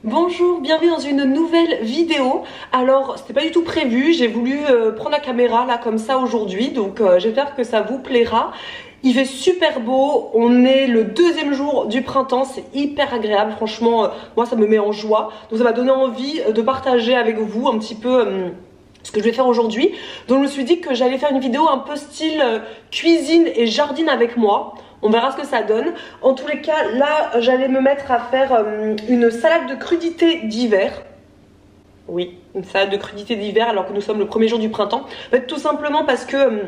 Bonjour, bienvenue dans une nouvelle vidéo. Alors c'était pas du tout prévu, j'ai voulu prendre la caméra là comme ça aujourd'hui, donc j'espère que ça vous plaira. Il fait super beau, on est le deuxième jour du printemps, c'est hyper agréable, franchement moi ça me met en joie. Donc ça m'a donné envie de partager avec vous un petit peu ce que je vais faire aujourd'hui. Donc je me suis dit que j'allais faire une vidéo un peu style cuisine et jardine avec moi. On verra ce que ça donne. En tous les cas, là, j'allais me mettre à faire une salade de crudités d'hiver. Oui, une salade de crudités d'hiver alors que nous sommes le premier jour du printemps. En fait, tout simplement parce que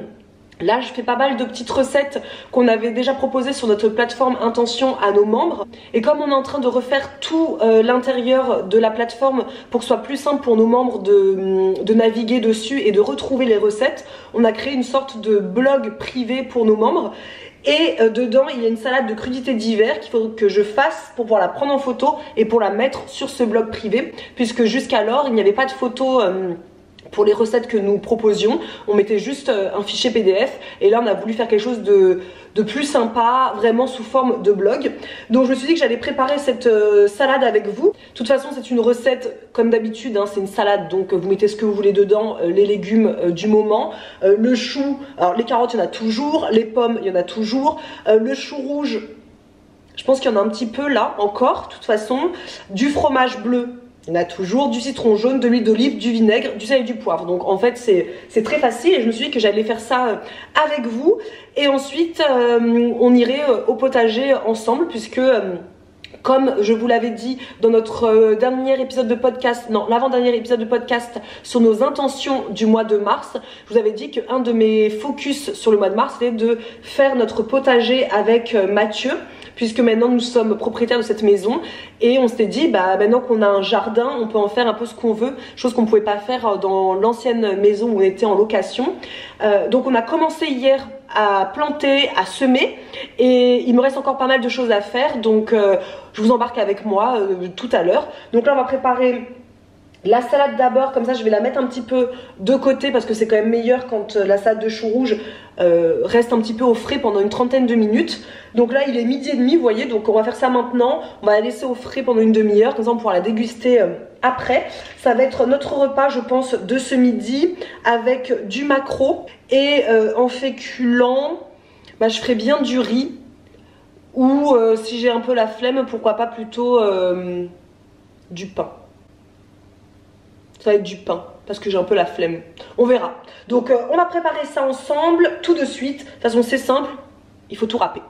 là, je fais pas mal de petites recettes qu'on avait déjà proposées sur notre plateforme Intention à nos membres. Et comme on est en train de refaire tout l'intérieur de la plateforme pour que ce soit plus simple pour nos membres de naviguer dessus et de retrouver les recettes, on a créé une sorte de blog privé pour nos membres. Et dedans il y a une salade de crudités d'hiver qu'il faut que je fasse pour pouvoir la prendre en photo et pour la mettre sur ce blog privé, puisque jusqu'alors il n'y avait pas de photo pour les recettes que nous proposions. On mettait juste un fichier PDF et là on a voulu faire quelque chose de plus sympa, vraiment sous forme de blog. Donc je me suis dit que j'allais préparer cette salade avec vous. De toute façon c'est une recette comme d'habitude, hein, c'est une salade, donc vous mettez ce que vous voulez dedans, les légumes du moment, le chou, alors les carottes il y en a toujours, les pommes il y en a toujours, le chou rouge je pense qu'il y en a un petit peu là encore de toute façon, du fromage bleu il y en a toujours, du citron jaune, de l'huile d'olive, du vinaigre, du sel et du poivre. Donc en fait c'est très facile et je me suis dit que j'allais faire ça avec vous. Et ensuite on irait au potager ensemble puisque comme je vous l'avais dit dans notre dernier épisode de podcast, non, l'avant-dernier épisode de podcast sur nos intentions du mois de mars, je vous avais dit qu'un de mes focus sur le mois de mars c'était de faire notre potager avec Mathieu, puisque maintenant nous sommes propriétaires de cette maison et on s'était dit bah maintenant qu'on a un jardin on peut en faire un peu ce qu'on veut, chose qu'on ne pouvait pas faire dans l'ancienne maison où on était en location. Donc on a commencé hier à planter, à semer et il me reste encore pas mal de choses à faire, donc je vous embarque avec moi tout à l'heure. Donc là on va préparer la salade d'abord, comme ça je vais la mettre un petit peu de côté parce que c'est quand même meilleur quand la salade de chou rouge reste un petit peu au frais pendant une trentaine de minutes. Donc là il est 12h30 vous voyez, donc on va faire ça maintenant, on va la laisser au frais pendant une demi-heure, comme ça on pourra la déguster après. Ça va être notre repas je pense de ce midi avec du maquereau et en féculent, bah, je ferai bien du riz ou si j'ai un peu la flemme pourquoi pas plutôt du pain. Ça va être du pain parce que j'ai un peu la flemme. On verra. Donc on va préparer ça ensemble tout de suite. De toute façon c'est simple, il faut tout râper.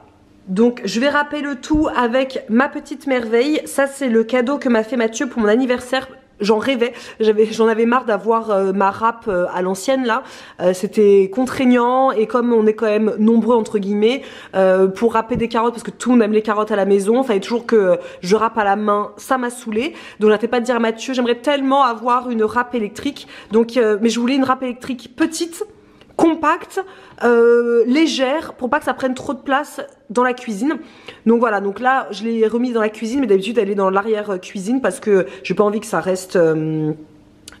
Donc je vais râper le tout avec ma petite merveille. Ça c'est le cadeau que m'a fait Mathieu pour mon anniversaire. J'en rêvais, j'en avais marre d'avoir ma râpe à l'ancienne là, c'était contraignant et comme on est quand même nombreux entre guillemets pour râper des carottes parce que tout le monde aime les carottes à la maison, il fallait toujours que je râpe à la main, ça m'a saoulée. Donc j'arrêtais pas de dire à Mathieu j'aimerais tellement avoir une râpe électrique, donc mais je voulais une râpe électrique petite, compacte, légère pour pas que ça prenne trop de place dans la cuisine. Donc voilà, donc là je l'ai remise dans la cuisine mais d'habitude elle est dans l'arrière cuisine parce que j'ai pas envie que ça reste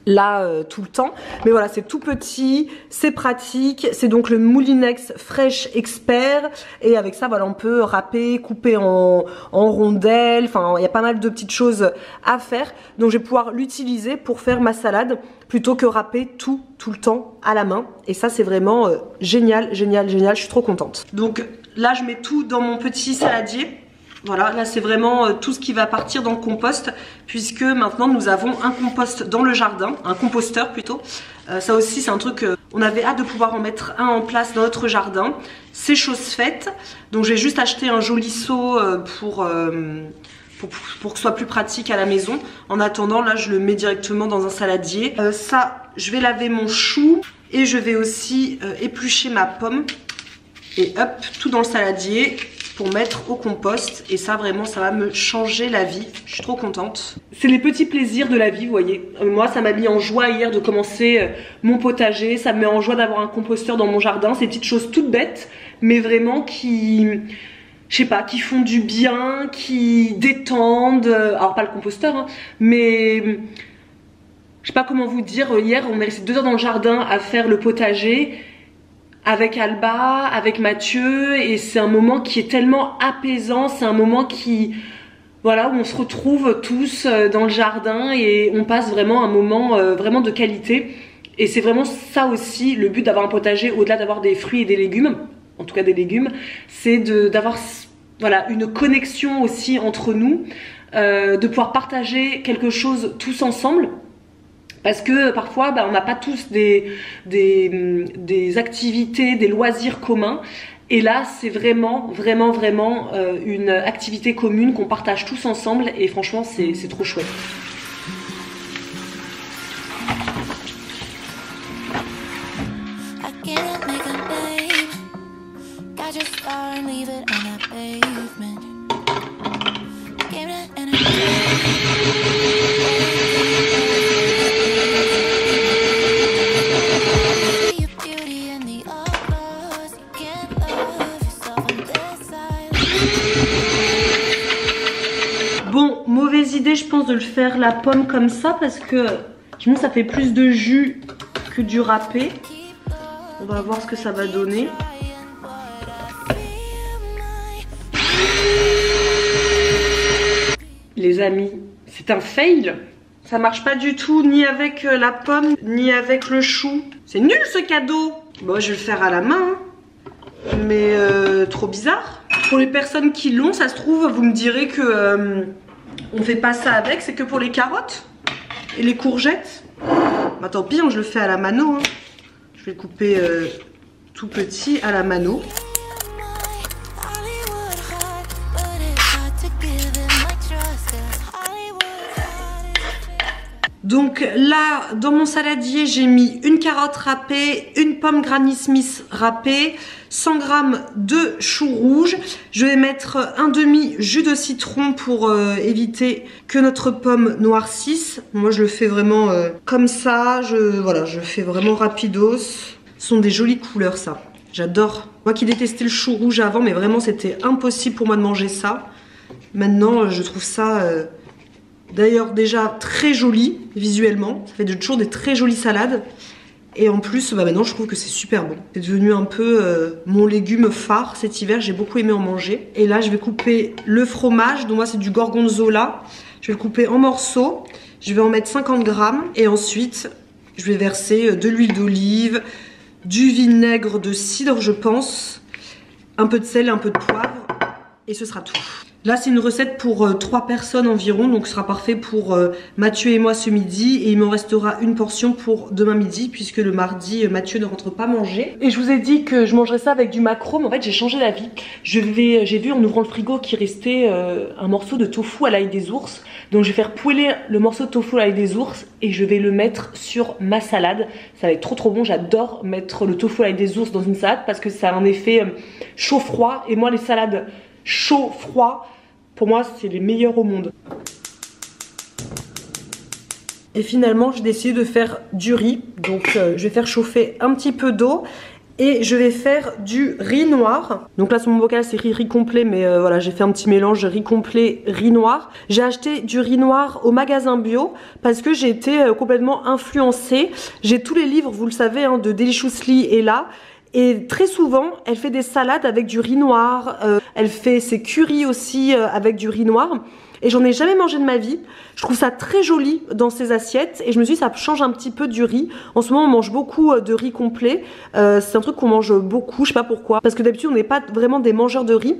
là tout le temps. Mais voilà, c'est tout petit, c'est pratique, c'est donc le Moulinex Fresh Expert et avec ça voilà on peut râper, couper en rondelles, enfin il y a pas mal de petites choses à faire. Donc je vais pouvoir l'utiliser pour faire ma salade plutôt que râper tout le temps à la main et ça c'est vraiment génial, génial, génial, je suis trop contente. Donc là je mets tout dans mon petit saladier. Voilà, là c'est vraiment tout ce qui va partir dans le compost puisque maintenant nous avons un compost dans le jardin, un composteur plutôt. Ça aussi c'est un truc, on avait hâte de pouvoir en mettre un en place dans notre jardin. C'est chose faite, donc j'ai juste acheté un joli seau pour que ce soit plus pratique à la maison. En attendant là je le mets directement dans un saladier. Ça je vais laver mon chou et je vais aussi éplucher ma pomme et hop tout dans le saladier pour mettre au compost et ça vraiment ça va me changer la vie, je suis trop contente. C'est les petits plaisirs de la vie vous voyez, moi ça m'a mis en joie hier de commencer mon potager, ça me met en joie d'avoir un composteur dans mon jardin, ces petites choses toutes bêtes mais vraiment qui, je sais pas, qui font du bien, qui détendent, alors pas le composteur hein, mais je sais pas comment vous dire, hier on est resté 2 heures dans le jardin à faire le potager avec Alba, avec Mathieu et c'est un moment qui est tellement apaisant, c'est un moment qui Voilà, où on se retrouve tous dans le jardin et on passe vraiment un moment vraiment de qualité. Et c'est vraiment ça aussi le but d'avoir un potager, au-delà d'avoir des fruits et des légumes, en tout cas des légumes, c'est d'avoir voilà, une connexion aussi entre nous, de pouvoir partager quelque chose tous ensemble. Parce que parfois on n'a pas tous des activités, des loisirs communs. Et là c'est vraiment une activité commune qu'on partage tous ensemble et franchement c'est trop chouette. Bon, mauvaise idée je pense de le faire la pomme comme ça parce que sinon ça fait plus de jus que du râpé. On va voir ce que ça va donner. Les amis, c'est un fail. Ça marche pas du tout ni avec la pomme ni avec le chou. C'est nul ce cadeau. Bon, je vais le faire à la main. Mais trop bizarre. Pour les personnes qui l'ont, ça se trouve, vous me direz que on fait pas ça avec, c'est que pour les carottes et les courgettes. Bah tant pis, je le fais à la mano. Hein. Je vais le couper tout petit à la mano. Donc là, dans mon saladier, j'ai mis une carotte râpée, une pomme Granny Smith râpée, 100 g de chou rouge. Je vais mettre un demi jus de citron pour éviter que notre pomme noircisse. Moi, je le fais vraiment comme ça. Voilà, je fais vraiment rapidos. Ce sont des jolies couleurs, ça. J'adore. Moi qui détestais le chou rouge avant, mais vraiment, c'était impossible pour moi de manger ça. Maintenant, je trouve ça... D'ailleurs déjà très joli visuellement, ça fait toujours des très jolies salades. Et en plus maintenant je trouve que c'est super bon. C'est devenu un peu mon légume phare cet hiver, j'ai beaucoup aimé en manger. Et là je vais couper le fromage, donc moi c'est du gorgonzola. Je vais le couper en morceaux, je vais en mettre 50 g. Et ensuite je vais verser de l'huile d'olive, du vinaigre de cidre je pense, un peu de sel et un peu de poivre. Et ce sera tout. Là c'est une recette pour 3 personnes environ, donc ce sera parfait pour Mathieu et moi ce midi. Et il m'en restera une portion pour demain midi, puisque le mardi Mathieu ne rentre pas manger. Et je vous ai dit que je mangerais ça avec du maquereau, mais en fait j'ai changé d'avis. J'ai vu en ouvrant le frigo qu'il restait un morceau de tofu à l'ail des ours. Donc je vais faire poêler le morceau de tofu à l'ail des ours et je vais le mettre sur ma salade. Ça va être trop bon, j'adore mettre le tofu à l'ail des ours dans une salade parce que ça a un effet chaud-froid. Et moi les salades chaud-froid, pour moi c'est les meilleurs au monde. Et finalement j'ai décidé de faire du riz. Donc je vais faire chauffer un petit peu d'eau et je vais faire du riz noir. Donc là sur mon bocal c'est riz complet, mais voilà, j'ai fait un petit mélange riz complet, riz noir. J'ai acheté du riz noir au magasin bio parce que j'ai été complètement influencée. J'ai tous les livres, vous le savez, hein, de Deliciously et là. Et très souvent, elle fait des salades avec du riz noir, elle fait ses currys aussi avec du riz noir. Et j'en ai jamais mangé de ma vie. Je trouve ça très joli dans ces assiettes. Et je me suis dit, ça change un petit peu du riz. En ce moment, on mange beaucoup de riz complet. C'est un truc qu'on mange beaucoup, je sais pas pourquoi. Parce que d'habitude, on n'est pas vraiment des mangeurs de riz.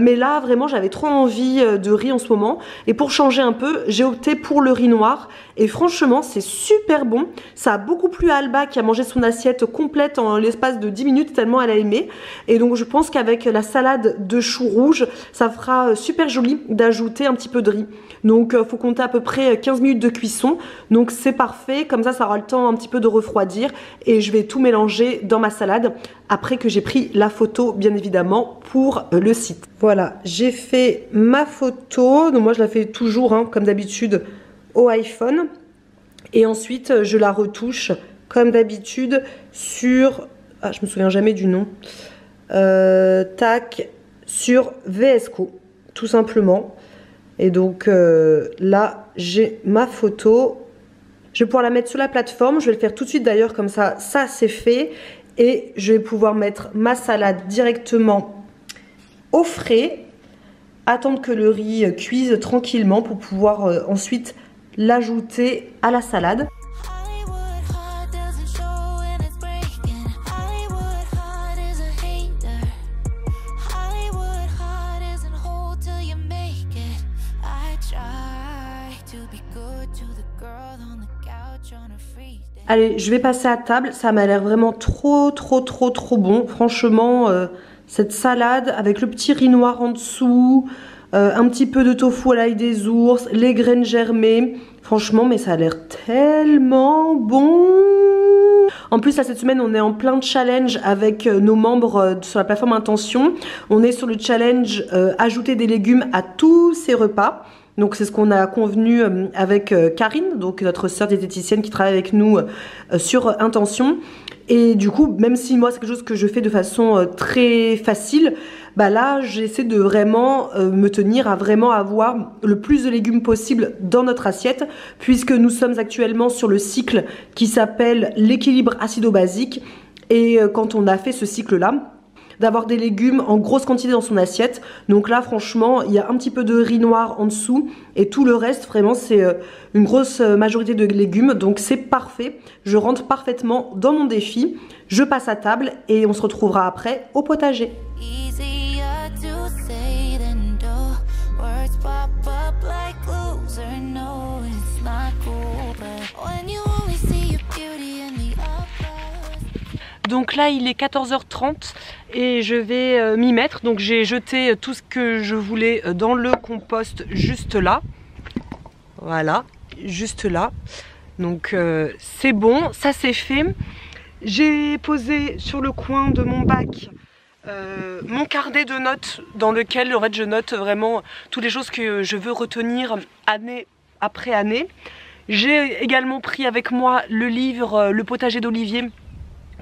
Mais là, vraiment, j'avais trop envie de riz en ce moment. Et pour changer un peu, j'ai opté pour le riz noir. Et franchement, c'est super bon. Ça a beaucoup plu à Alba qui a mangé son assiette complète en l'espace de 10 minutes tellement elle a aimé. Et donc, je pense qu'avec la salade de choux rouges, ça fera super joli d'ajouter un petit peu de riz. Donc faut compter à peu près 15 minutes de cuisson. Donc c'est parfait, comme ça aura le temps un petit peu de refroidir. Et je vais tout mélanger dans ma salade après que j'ai pris la photo bien évidemment pour le site. Voilà, j'ai fait ma photo. Donc moi je la fais toujours hein, comme d'habitude au iPhone. Et ensuite je la retouche comme d'habitude sur... Ah, je me souviens jamais du nom. Tac, sur VS Code, tout simplement. Et donc là j'ai ma photo. Je vais pouvoir la mettre sur la plateforme. Je vais le faire tout de suite d'ailleurs, comme ça c'est fait. Et je vais pouvoir mettre ma salade directement au frais. attendre que le riz cuise tranquillement pour pouvoir ensuite l'ajouter à la salade. Allez, je vais passer à table, ça m'a l'air vraiment trop bon. Franchement, cette salade avec le petit riz noir en dessous, un petit peu de tofu à l'ail des ours, les graines germées. Franchement, mais ça a l'air tellement bon. En plus, là, cette semaine, on est en plein challenge avec nos membres sur la plateforme Intention. On est sur le challenge ajouter des légumes à tous ces repas. Donc c'est ce qu'on a convenu avec Karine, donc notre sœur diététicienne qui travaille avec nous sur Intention. Et du coup, même si moi c'est quelque chose que je fais de façon très facile, bah là j'essaie de vraiment me tenir à vraiment avoir le plus de légumes possible dans notre assiette, puisque nous sommes actuellement sur le cycle qui s'appelle l'équilibre acido-basique. Et quand on a fait ce cycle-là, d'avoir des légumes en grosse quantité dans son assiette. Donc là franchement il y a un petit peu de riz noir en dessous et tout le reste vraiment c'est une grosse majorité de légumes, donc c'est parfait. Je rentre parfaitement dans mon défi. Je passe à table et on se retrouvera après au potager. Donc là il est 14h30 et je vais m'y mettre. Donc j'ai jeté tout ce que je voulais dans le compost juste là. Voilà, juste là. Donc c'est bon, ça c'est fait. J'ai posé sur le coin de mon bac mon carnet de notes dans lequel en fait je note vraiment toutes les choses que je veux retenir année après année. J'ai également pris avec moi le livre Le potager d'Olivier,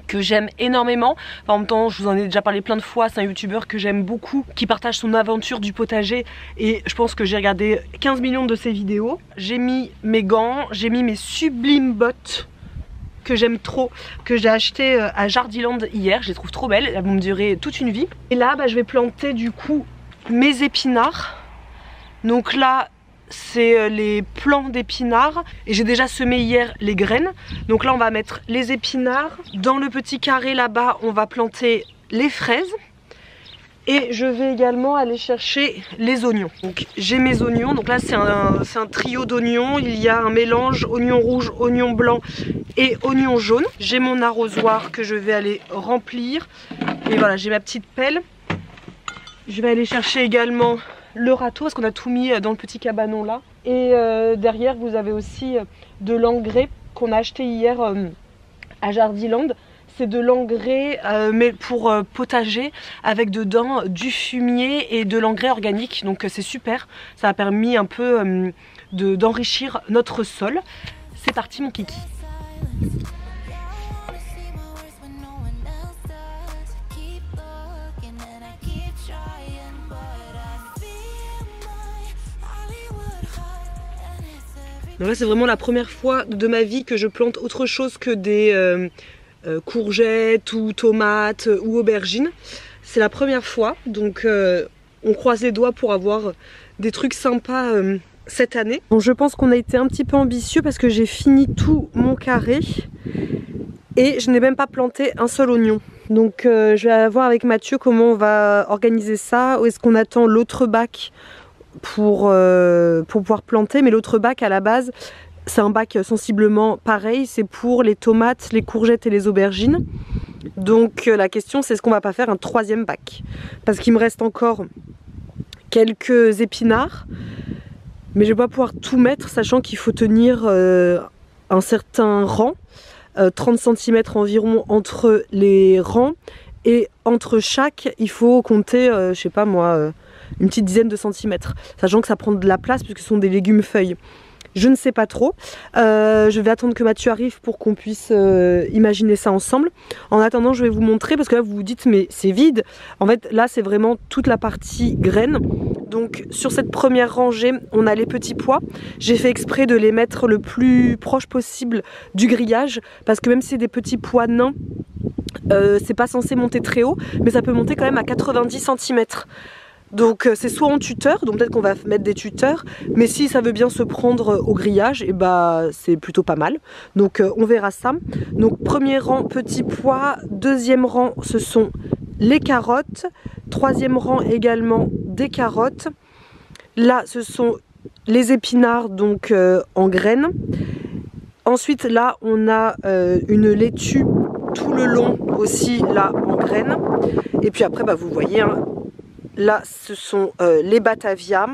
que j'aime énormément. Enfin, en même temps, je vous en ai déjà parlé plein de fois, c'est un youtubeur que j'aime beaucoup, qui partage son aventure du potager et je pense que j'ai regardé 15 millions de ses vidéos. J'ai mis mes gants, j'ai mis mes sublimes bottes que j'aime trop, que j'ai acheté à Jardiland hier, je les trouve trop belles, elles vont me durer toute une vie. Et là, bah, je vais planter du coup mes épinards. Donc là, c'est les plants d'épinards et j'ai déjà semé hier les graines. Donc là on va mettre les épinards. Dans le petit carré là-bas on va planter les fraises. Et je vais également aller chercher les oignons. Donc j'ai mes oignons, donc là c'est un trio d'oignons. Il y a un mélange oignon rouge, oignon blanc et oignon jaune. J'ai mon arrosoir que je vais aller remplir. Et voilà, j'ai ma petite pelle. Je vais aller chercher également le râteau parce qu'on a tout mis dans le petit cabanon là. Et derrière vous avez aussi de l'engrais qu'on a acheté hier à Jardiland. C'est de l'engrais mais pour potager avec dedans du fumier et de l'engrais organique. Donc c'est super, ça a permis un peu d'enrichir notre sol. C'est parti mon kiki. Donc là c'est vraiment la première fois de ma vie que je plante autre chose que des courgettes ou tomates ou aubergines. C'est la première fois, donc on croise les doigts pour avoir des trucs sympas cette année. Bon, je pense qu'on a été un petit peu ambitieux parce que j'ai fini tout mon carré et je n'ai même pas planté un seul oignon. Donc je vais voir avec Mathieu comment on va organiser ça. Ou est-ce qu'on attend l'autre bac pour pouvoir planter, mais l'autre bac à la base c'est un bac sensiblement pareil, c'est pour les tomates, les courgettes et les aubergines. Donc la question c'est est-ce qu'on va pas faire un troisième bac, parce qu'il me reste encore quelques épinards, mais je vais pas pouvoir tout mettre sachant qu'il faut tenir un certain rang, 30 cm environ entre les rangs, et entre chaque il faut compter je sais pas moi une petite dizaine de centimètres, sachant que ça prend de la place puisque ce sont des légumes feuilles. Je ne sais pas trop, je vais attendre que Mathieu arrive pour qu'on puisse imaginer ça ensemble. En attendant je vais vous montrer, parce que là vous vous dites mais c'est vide. En fait là c'est vraiment toute la partie graines. Donc sur cette première rangée on a les petits pois. J'ai fait exprès de les mettre le plus proche possible du grillage, parce que même si c'est des petits pois nains, c'est pas censé monter très haut, mais ça peut monter quand même à 90 cm. Donc c'est soit en tuteur, donc peut-être qu'on va mettre des tuteurs, mais si ça veut bien se prendre au grillage, et bah c'est plutôt pas mal. Donc on verra ça. Donc premier rang petits pois, deuxième rang ce sont les carottes, troisième rang également des carottes. Là ce sont les épinards donc en graines. Ensuite là on a une laitue tout le long aussi là en graines. Et puis après bah, vous voyez hein, là ce sont les Batavia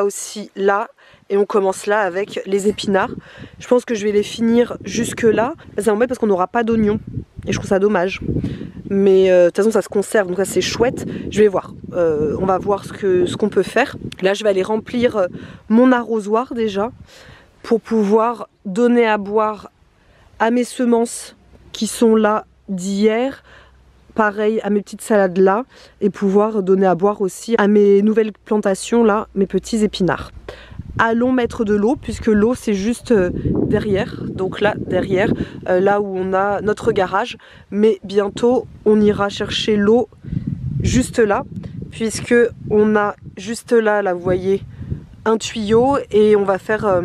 aussi là, et on commence là avec les épinards. Je pense que je vais les finir jusque là, ça m'embête parce qu'on n'aura pas d'oignons et je trouve ça dommage, mais de toute façon ça se conserve donc ça c'est chouette. Je vais voir, on va voir ce qu'on peut faire. Là je vais aller remplir mon arrosoir déjà pour pouvoir donner à boire à mes semences qui sont là d'hier, pareil à mes petites salades là, et pouvoir donner à boire aussi à mes nouvelles plantations là, mes petits épinards. Allons mettre de l'eau puisque l'eau c'est juste derrière, donc là derrière, là où on a notre garage, mais bientôt on ira chercher l'eau juste là, puisque on a juste là, là vous voyez, un tuyau, et on va faire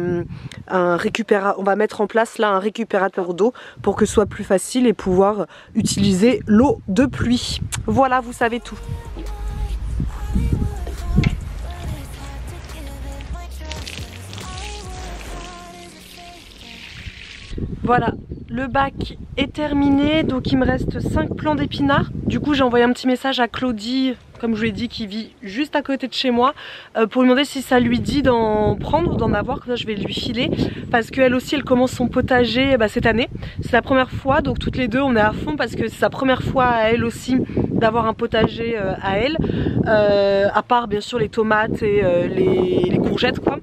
on va mettre en place là un récupérateur d'eau pour que ce soit plus facile et pouvoir utiliser l'eau de pluie. Voilà, vous savez tout. Voilà, le bac est terminé, donc il me reste 5 plants d'épinards. Du coup j'ai envoyé un petit message à Claudie, comme je vous l'ai dit, qui vit juste à côté de chez moi, pour lui demander si ça lui dit d'en prendre, d'en avoir, comme ça je vais lui filer, parce qu'elle aussi elle commence son potager cette année. C'est la première fois, donc toutes les deux on est à fond parce que c'est sa première fois à elle aussi d'avoir un potager à elle, à part bien sûr les tomates et les courgettes quoi.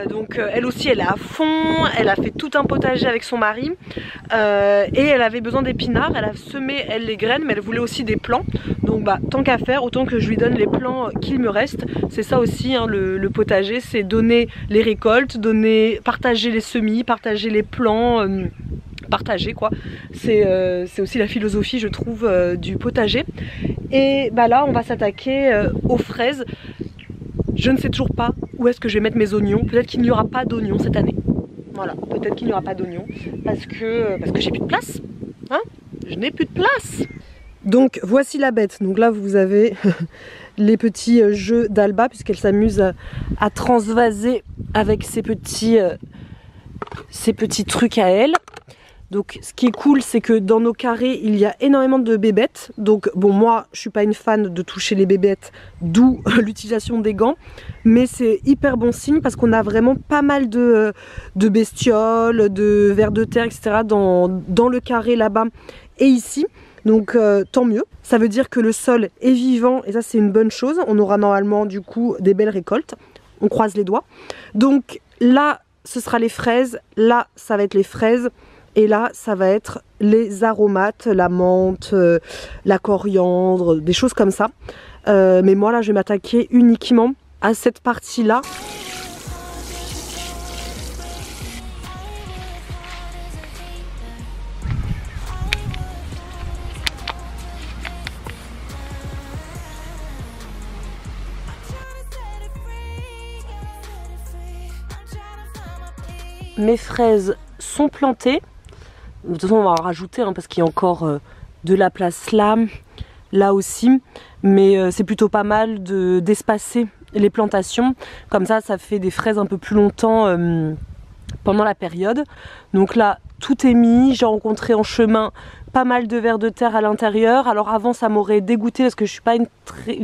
Donc elle aussi elle est à fond, elle a fait tout un potager avec son mari, et elle avait besoin d'épinards, elle a semé elle les graines, mais elle voulait aussi des plants, donc bah tant qu'à faire autant que je lui donne les plants qu'il me reste. C'est ça aussi hein, le potager, c'est donner les récoltes, partager les semis, partager les plants, partager quoi. C'est aussi la philosophie je trouve du potager. Et bah là on va s'attaquer aux fraises. Je ne sais toujours pas où est-ce que je vais mettre mes oignons. Peut-être qu'il n'y aura pas d'oignons cette année. Voilà, peut-être qu'il n'y aura pas d'oignons parce que j'ai plus de place. Hein, je n'ai plus de place. Donc voici la bête. Donc là vous avez les petits jeux d'Alba puisqu'elle s'amuse à transvaser avec ses petits trucs à elle. Donc ce qui est cool c'est que dans nos carrés il y a énormément de bébêtes. Donc bon moi je suis pas une fan de toucher les bébêtes, d'où l'utilisation des gants. Mais c'est hyper bon signe parce qu'on a vraiment pas mal de bestioles, de vers de terre etc. dans le carré là-bas et ici. Donc tant mieux, ça veut dire que le sol est vivant et ça c'est une bonne chose. On aura normalement du coup des belles récoltes, on croise les doigts. Donc là ce sera les fraises, là ça va être les fraises. Et là, ça va être les aromates, la menthe, la coriandre, des choses comme ça. Mais moi, là, je vais m'attaquer uniquement à cette partie-là. Mes fraises sont plantées. De toute façon on va en rajouter hein, parce qu'il y a encore de la place là aussi, mais c'est plutôt pas mal d'espacer les plantations, comme ça ça fait des fraises un peu plus longtemps pendant la période. Donc là tout est mis, j'ai rencontré en chemin pas mal de vers de terre à l'intérieur. Alors avant ça m'aurait dégoûté parce que je suis pas une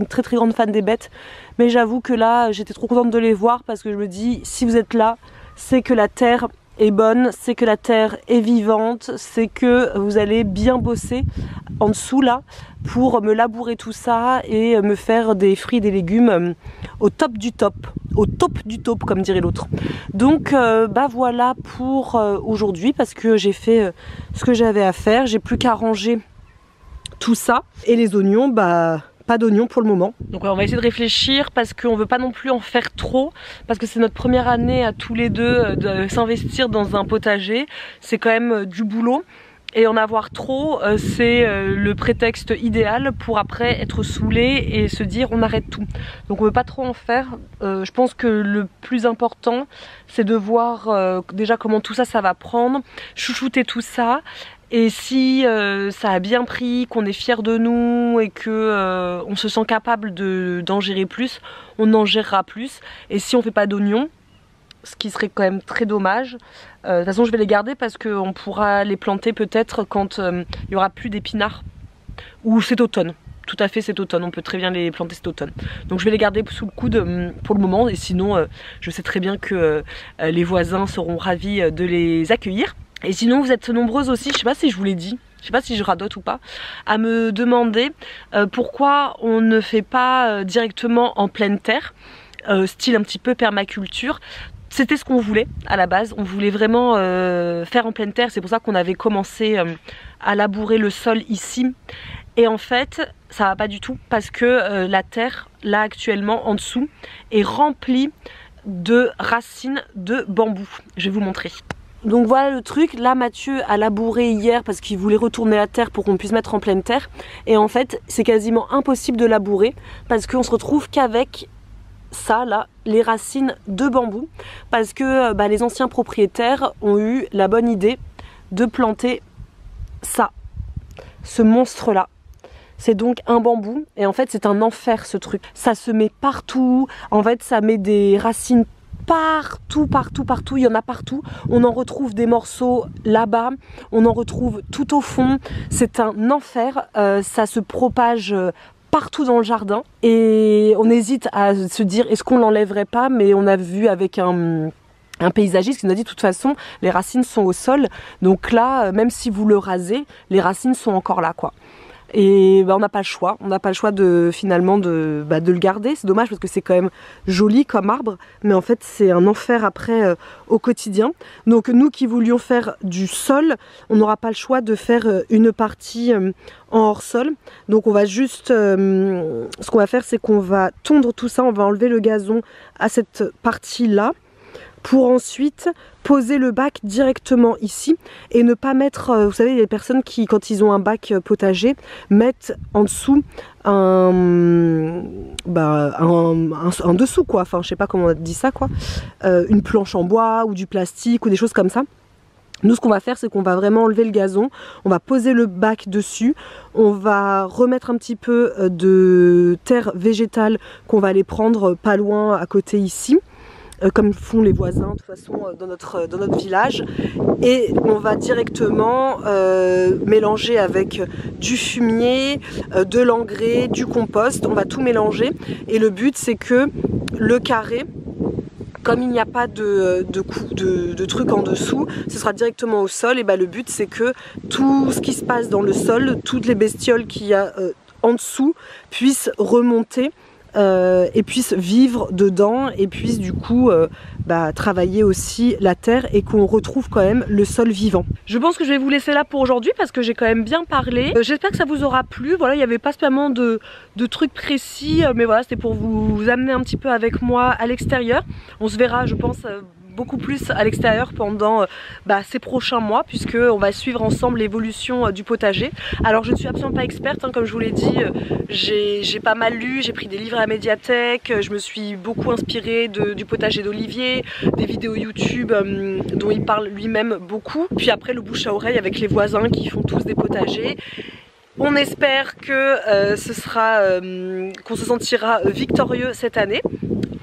très grande fan des bêtes, mais j'avoue que là j'étais trop contente de les voir parce que je me dis si vous êtes là c'est que la terre est bonne, c'est que la terre est vivante, c'est que vous allez bien bosser en dessous là pour me labourer tout ça et me faire des fruits et des légumes au top du top comme dirait l'autre. Donc bah voilà pour aujourd'hui parce que j'ai fait ce que j'avais à faire, j'ai plus qu'à ranger tout ça et les oignons bah pas d'oignons pour le moment. Donc ouais, on va essayer de réfléchir parce qu'on veut pas non plus en faire trop parce que c'est notre première année à tous les deux de s'investir dans un potager. C'est quand même du boulot Et en avoir trop, c'est le prétexte idéal pour après être saoulé et se dire on arrête tout. Donc on ne veut pas trop en faire. Je pense que le plus important, c'est de voir déjà comment tout ça, ça va prendre, chouchouter tout ça. Et si ça a bien pris, qu'on est fier de nous et que on se sent capable d'en gérer plus, on en gérera plus. Et si on fait pas d'oignons, ce qui serait quand même très dommage. De toute façon je vais les garder parce qu'on pourra les planter peut-être quand il n'y aura plus d'épinards. Ou cet automne. Tout à fait cet automne, on peut très bien les planter cet automne. Donc je vais les garder sous le coude pour le moment. Et sinon je sais très bien que les voisins seront ravis de les accueillir. Et sinon vous êtes nombreuses aussi, je sais pas si je vous l'ai dit, je sais pas si je radote ou pas, à me demander pourquoi on ne fait pas directement en pleine terre, style un petit peu permaculture. C'était ce qu'on voulait à la base, on voulait vraiment faire en pleine terre, c'est pour ça qu'on avait commencé à labourer le sol ici. Et en fait, ça va pas du tout parce que la terre, là actuellement en dessous, est remplie de racines de bambou. Je vais vous montrer. Donc voilà le truc, là Mathieu a labouré hier parce qu'il voulait retourner la terre pour qu'on puisse mettre en pleine terre. Et en fait, c'est quasiment impossible de labourer parce qu'on se retrouve qu'avec ça là, les racines de bambou, parce que les anciens propriétaires ont eu la bonne idée de planter ça, ce monstre là. C'est donc un bambou et en fait c'est un enfer ce truc. Ça se met partout, en fait ça met des racines partout, partout, partout, il y en a partout. On en retrouve des morceaux là-bas, on en retrouve tout au fond. C'est un enfer, ça se propage partout dans le jardin et on hésite à se dire est-ce qu'on l'enlèverait pas, mais on a vu avec un paysagiste qui nous a dit de toute façon les racines sont au sol, donc là même si vous le rasez, les racines sont encore là quoi. Et on n'a pas le choix, finalement de le garder. C'est dommage parce que c'est quand même joli comme arbre, mais en fait c'est un enfer après au quotidien. Donc nous qui voulions faire du sol, on n'aura pas le choix de faire une partie en hors sol. Donc on va juste, ce qu'on va faire c'est qu'on va tondre tout ça, on va enlever le gazon à cette partie là, pour ensuite poser le bac directement ici et ne pas mettre, vous savez, il y a des personnes qui quand ils ont un bac potager mettent en dessous un dessous quoi, enfin je sais pas comment on dit ça quoi, une planche en bois ou du plastique ou des choses comme ça. Nous ce qu'on va faire c'est qu'on va vraiment enlever le gazon, on va poser le bac dessus, on va remettre un petit peu de terre végétale qu'on va aller prendre pas loin à côté ici, comme font les voisins de toute façon dans notre village, et on va directement mélanger avec du fumier, de l'engrais, du compost, on va tout mélanger et le but c'est que le carré, comme il n'y a pas de truc en dessous, ce sera directement au sol, et le but c'est que tout ce qui se passe dans le sol, toutes les bestioles qu'il y a en dessous puissent remonter et puissent vivre dedans et puissent du coup travailler aussi la terre et qu'on retrouve quand même le sol vivant. Je pense que je vais vous laisser là pour aujourd'hui parce que j'ai quand même bien parlé. J'espère que ça vous aura plu. Voilà, il n'y avait pas spécialement de trucs précis, mais voilà, c'était pour vous amener un petit peu avec moi à l'extérieur. On se verra, je pense, beaucoup plus à l'extérieur pendant ces prochains mois, puisque on va suivre ensemble l'évolution du potager. Alors je ne suis absolument pas experte, comme je vous l'ai dit, j'ai pas mal lu, j'ai pris des livres à la médiathèque, je me suis beaucoup inspirée du potager d'Olivier, des vidéos YouTube dont il parle lui-même beaucoup, puis après le bouche à oreille avec les voisins qui font tous des potagers. On espère que qu'on se sentira victorieux cette année.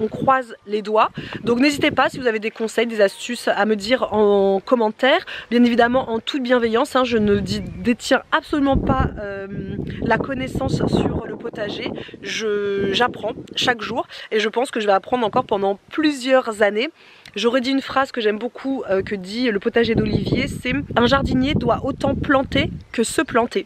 On croise les doigts. Donc n'hésitez pas si vous avez des conseils, des astuces à me dire en commentaire. Bien évidemment en toute bienveillance, je ne détiens absolument pas la connaissance sur le potager. J'apprends chaque jour et je pense que je vais apprendre encore pendant plusieurs années. J'aurais dit une phrase que j'aime beaucoup que dit le potager d'Olivier, c'est « Un jardinier doit autant planter que se planter ».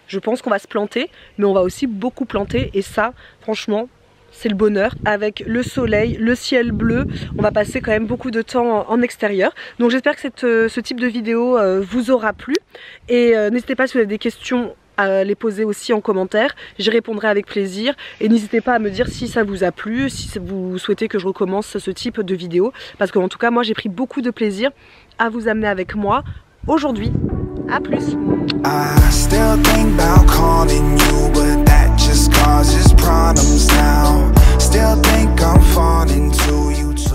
Je pense qu'on va se planter, mais on va aussi beaucoup planter et ça, franchement, c'est le bonheur. Avec le soleil, le ciel bleu, on va passer quand même beaucoup de temps en extérieur. Donc j'espère que ce type de vidéo vous aura plu. Et n'hésitez pas si vous avez des questions à les poser aussi en commentaire, j'y répondrai avec plaisir. Et n'hésitez pas à me dire si ça vous a plu, si vous souhaitez que je recommence ce type de vidéo. Parce qu'en tout cas, moi j'ai pris beaucoup de plaisir à vous amener avec moi aujourd'hui À plus. I still think about calling you, but that just causes problems now. Still think I'm falling to you too.